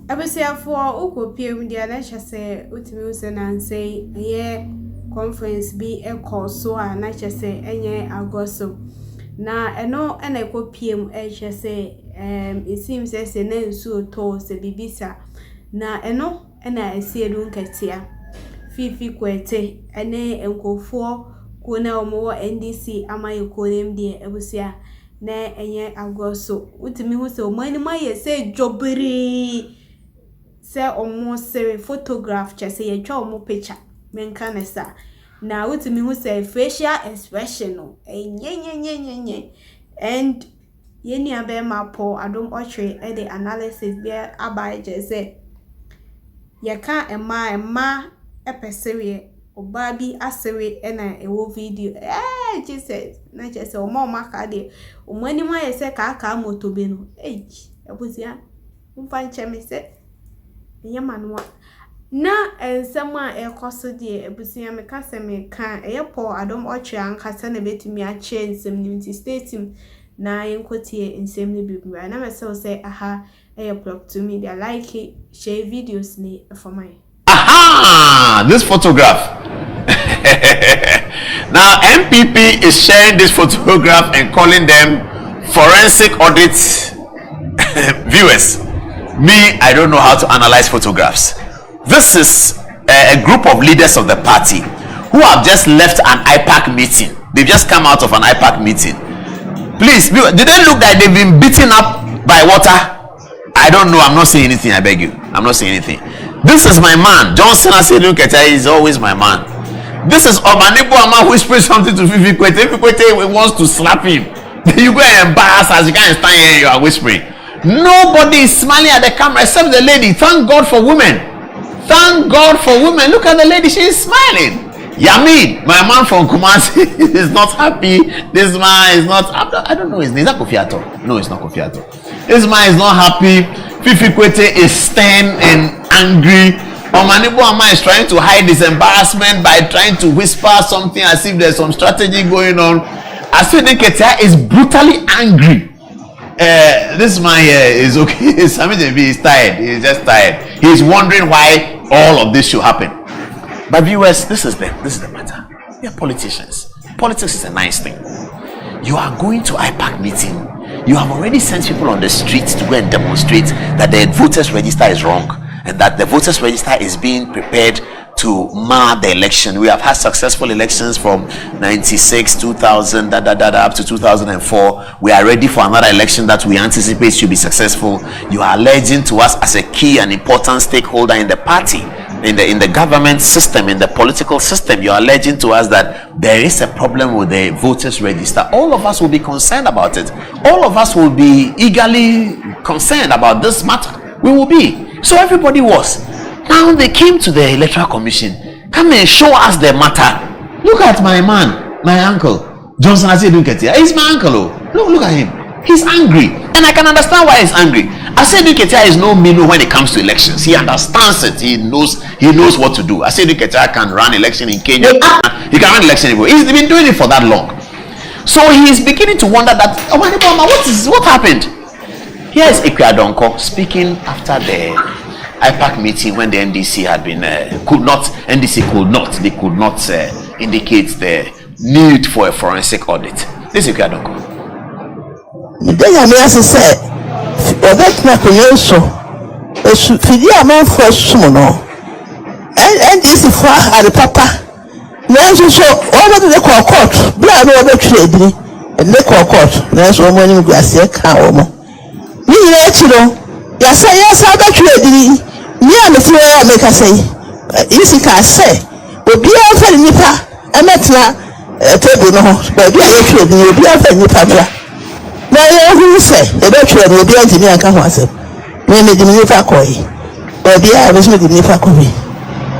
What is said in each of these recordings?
Abesiafo ukopiem dia na chese utimi use na nsei ye conference bi so a na chese enye agoso na eno na ekopiem chese it seems as na nsu to se bibisa na eno na Aseidu Nketia&Fiifi Kwetey ene enkofo ko na omo NDC amayekonem die abusia na enye agoso utimi hu se omani maye se jobiri se omo se photograph chese ye twa omo picture menka nesa na utimi hu se facial expression no enyenyenyenyenye and yeni abe mapo adom ochre e the analysis be abai jese ye ka ema epesewe oba bi asewe na ewo video Jesus na chese omo maka de omani ma ye se ka aka motobe no ebusia mfa ncheme se Yamanwa na ensema ekoso de ebusia meka se meka eyepo adom ochre ankasa na betumi a chance nsem stateam na yenkotie nsem ne bibira na mese say aha plug to me they like it, share videos ni for my this photograph. Now MPP is sharing this photograph and calling them forensic audit viewers. Me, I don't know how to analyze photographs. This is a group of leaders of the party who have just left an IPAC meeting. They've just come out of an IPAC meeting. Please, did they look like they've been beaten up by water? I don't know. I'm not saying anything. I beg you. I'm not saying anything. This is my man. Aseidu Nketia is always my man. This is Obanebo Ama whispering something to Fiifi Kwetey. Fiifi Kwetey wants to slap him. You go and embarrass us. You can't stand here. You are whispering. Nobody is smiling at the camera except the lady. Thank God for women. Thank God for women. Look at the lady. She is smiling. Yami, my man from Kumasi, is not happy. This man is not. I don't know his name. Is that Kofiato? No, it's not Kofiato. This man is not happy. Fiifi Kwetey is stern and angry. Obanebo Ama is trying to hide his embarrassment by trying to whisper something as if there's some strategy going on. Aseidu Nketia is brutally angry. This man here is okay. Sami Jebi is tired. He's just tired. He's wondering why all of this should happen. But viewers, this is the matter. We are politicians. Politics is a nice thing. You are going to IPAC meeting. You have already sent people on the streets to go and demonstrate that the voters register is wrong and that the voters register is being prepared to mar the election. We have had successful elections from 96, 2000, up to 2004. We are ready for another election that we anticipate should be successful. You are alleging to us as a key and important stakeholder in the party, in the government system, in the political system. You are alleging to us that there is a problem with the voters register. All of us will be concerned about it. All of us will be eagerly concerned about this matter. We will be. So everybody was. Now they came to the Electoral Commission. Come and show us the matter. Look at my man, my uncle, Aseidu Nketia. He's my uncle. Look at him. He's angry. And I can understand why he's angry. Aseidu Nketia is no mino when it comes to elections. He understands it. He knows what to do. Aseidu Nketia can run election in Kenya. He can run election in Uganda. He's been doing it for that long. So he is beginning to wonder that, what happened? Here is Ekweadonko speaking after the IPAC meeting when the NDC had been could not indicate the need for a forensic audit. This is Ekweadonko. NDC for the papa. Nanso so over the court. Bla no be trade and the court. Nanso mo ni guase ka omo. Ni ire chiro. Ya say yes aba trade ni am say o make say. Isi ka say obi afa nipa emetra table no but bi a trade ni obi afa nipa bra. Na ye hu say e be trade obi antimi anka ho asem. Me me di nipa koi. Obi a be so di nipa koi.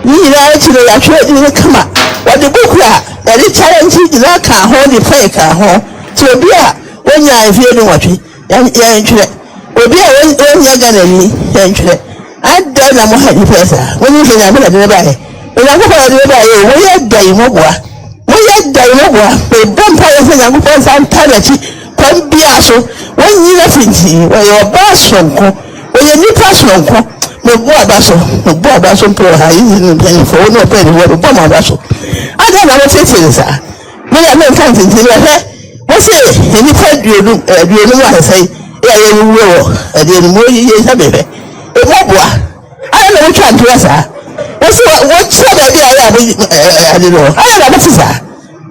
Ni ire chiro ya trade ni kama. What the book that is challenging the lack of hold the fake to be a when you are feeling what you will be a when you're gonna be entry. I don't know how you press when you think I'm going to do about it. When I go for the way, we are Daimogua. We are Daimogua. We don't pay a thing. I'm going to some penalty. Come be also when you are thinking, when your boss from when your new person, me bo abaso pro ha yi ni for no pe ni wo bo ma abaso ada na wo tete sa me ya me kan tete ni he wo se ni fa duonu wa sai ya ye wo ade ni mo yi sa bebe e mo bo a na wo twa ntwa sa wo se wo che ba bi ya ade no a na ba sa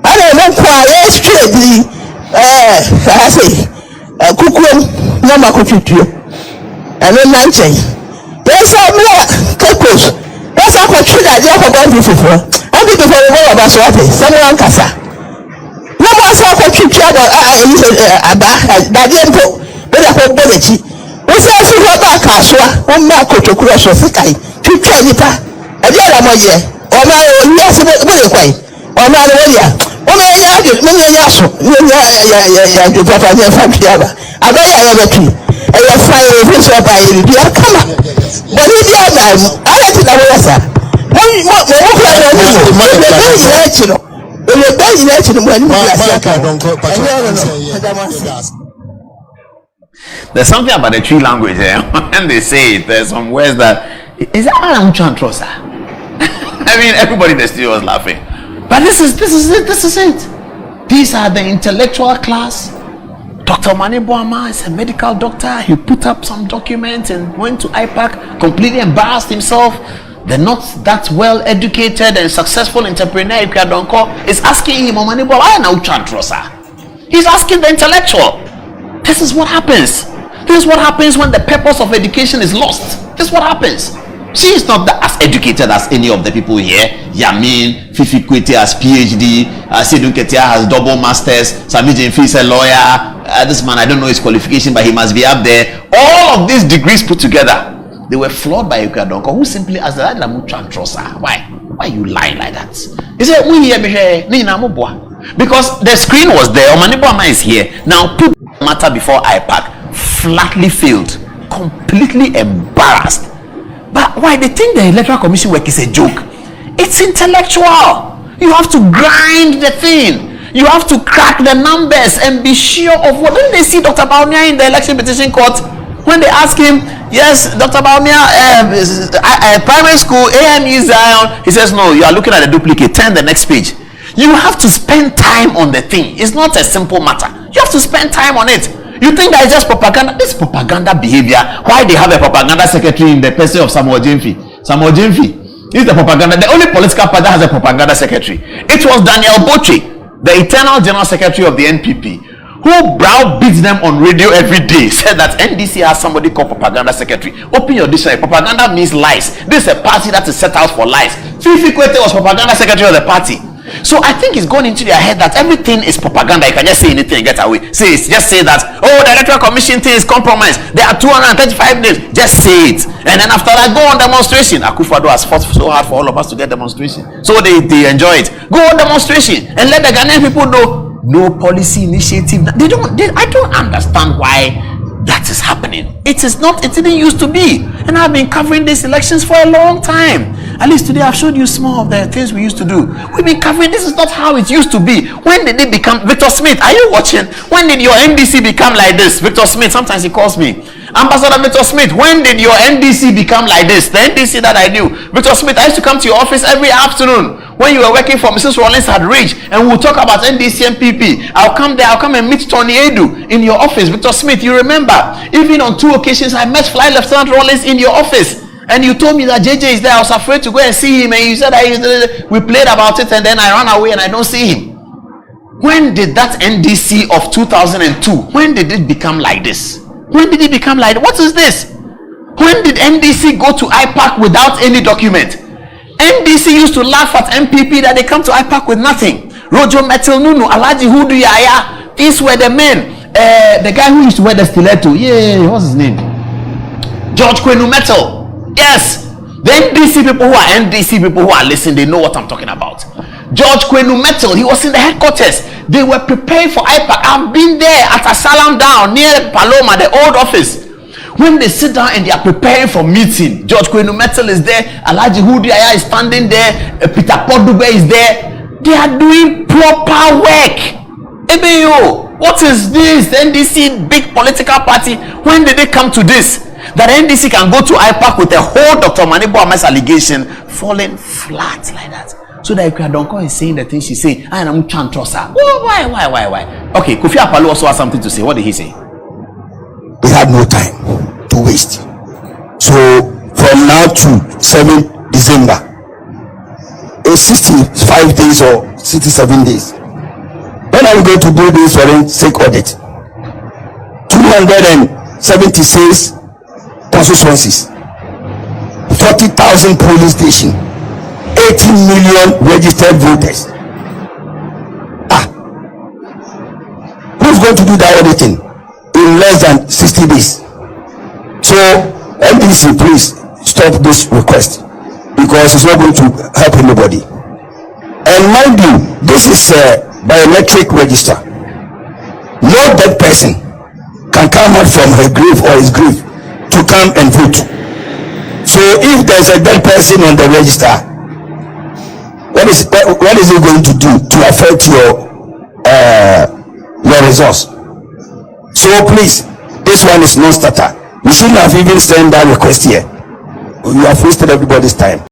a na kwa ye straight ni I say kukuo na makotutuo ene nanchen yes amla kekos yes akotwe da je akogba bifofo abi befo wo ba so ate someone kasa na mo asa akotwe aba da je mpo be da ko bolechi wo se afi ho ba ka so a o ma akotokuro so sikai twitwa nipa e dia da mo ye o ma o yes bo le kwai o ma le ya o ma ya de me ya so ya de papa je fa biaba aba ya betu e fire if so by you be come but if you are I let it away sir there's something about the tree language there. When they say it, there's some words that is that I'm trying to trust. I mean, everybody in the studio was laughing, but this is it. These are the intellectual class. Dr. Maneboama is a medical doctor. He put up some documents and went to IPAC, completely embarrassed himself. The not that well educated and successful entrepreneur is asking him, he's asking the intellectual. This is what happens. This is what happens when the purpose of education is lost. This is what happens. She is not as educated as any of the people here. Yamin, Fiifi Kwetey has PhD, Aseidu Nketia has double masters, Sami Jemfi is a lawyer. This man, I don't know his qualification, but he must be up there. All of these degrees put together, they were flawed by Ekadonko, who simply asked that why you lying like that? He said, because the screen was there. Omaneboama is here. Now put matter before IPAC, flatly failed, completely embarrassed. But why they think the electoral commission work is a joke? It's intellectual. You have to grind the thing. You have to crack the numbers and be sure of what. When they see Dr. Baumia in the election petition court, when they ask him, yes, Dr. Baumia, primary school, AME Zion, he says, no, you are looking at a duplicate. Turn the next page. You have to spend time on the thing. It's not a simple matter. You have to spend time on it. You think that is just propaganda? This propaganda behavior. Why they have a propaganda secretary in the person of Samuel Jemfi? Samuel Jemfi is the propaganda. The only political party that has a propaganda secretary. It was Daniel Boche, the eternal general secretary of the NPP, who browbeats them on radio every day, said that NDC has somebody called propaganda secretary. Open your dictionary. Propaganda means lies. This is a party that is set out for lies. Fiifi Kwetey was propaganda secretary of the party. So I think it's gone into their head that everything is propaganda. You can just say anything and get away. Just say that, oh, the electoral commission thing is compromised. There are 235 days. Just say it. And then after that, go on demonstration. Akufo-Addo has fought so hard for all of us to get demonstration. So they enjoy it. Go on demonstration and let the Ghanaian people know. No policy initiative. I don't understand why that is happening. It didn't used to be. And I've been covering these elections for a long time. At least today I've showed you some of the things we used to do. We've been covering. This is not how it used to be. When did it become? Victor Smith, are you watching? When did your NDC become like this? Victor Smith, sometimes he calls me. Ambassador Victor Smith, when did your NDC become like this? The NDC that I knew. Victor Smith, I used to come to your office every afternoon when you were working for Mrs. Rollins had reached, and we'll talk about NDC and PP. I'll come there, I'll come and meet Tony Edu in your office. Victor Smith, you remember, even on 2 occasions, I met Fly Lieutenant Rollins in your office. And you told me that JJ is there. I was afraid to go and see him. And you said we played about it and then I ran away and I don't see him. When did that NDC of 2002, when did it become like this? When did it become like this? What is this? When did NDC go to IPAC without any document? NDC used to laugh at MPP that they come to IPAC with nothing. Rojo Metal Nunu, Alaji Hudu Yaya. These were the men. The guy who used to wear the stiletto. Yeah, what's his name? George Kwenu Metal. Yes, the NDC people who are listening, they know what I'm talking about. George Kwenu Metal, he was in the headquarters. They were preparing for IPAC. I've been there at Asalam Down near Paloma, the old office. When they sit down and they are preparing for meeting, George Kwenu Metal is there, Alaji Hudiaya is standing there, Peter Podube is there. They are doing proper work. Ebeyo, what is this? The NDC big political party. When did they come to this? that NDC can go to IPAC with a whole Dr. Manibo Amas allegation falling flat like that? So that Donko is saying the things she say, and I'm trying to trust her. Oh, why? Okay, Kofi Akpaloo also has something to say. What did he say? We had no time to waste. So from now to 7 December, in 65 days or 67 days, when are we going to do this forensic audit? 276 constituencies, 40,000 police stations, 80 million registered voters. Who's going to do that auditing in less than 60 days? So NDC, please stop this request, because it's not going to help anybody. And mind you, this is a biometric register. No dead person can come out from her grave or his grave to come and vote. So if there's a dead person on the register, what is it going to do to affect your results? So please, this one is non-starter. You shouldn't have even sent that request here. You have wasted everybody's time.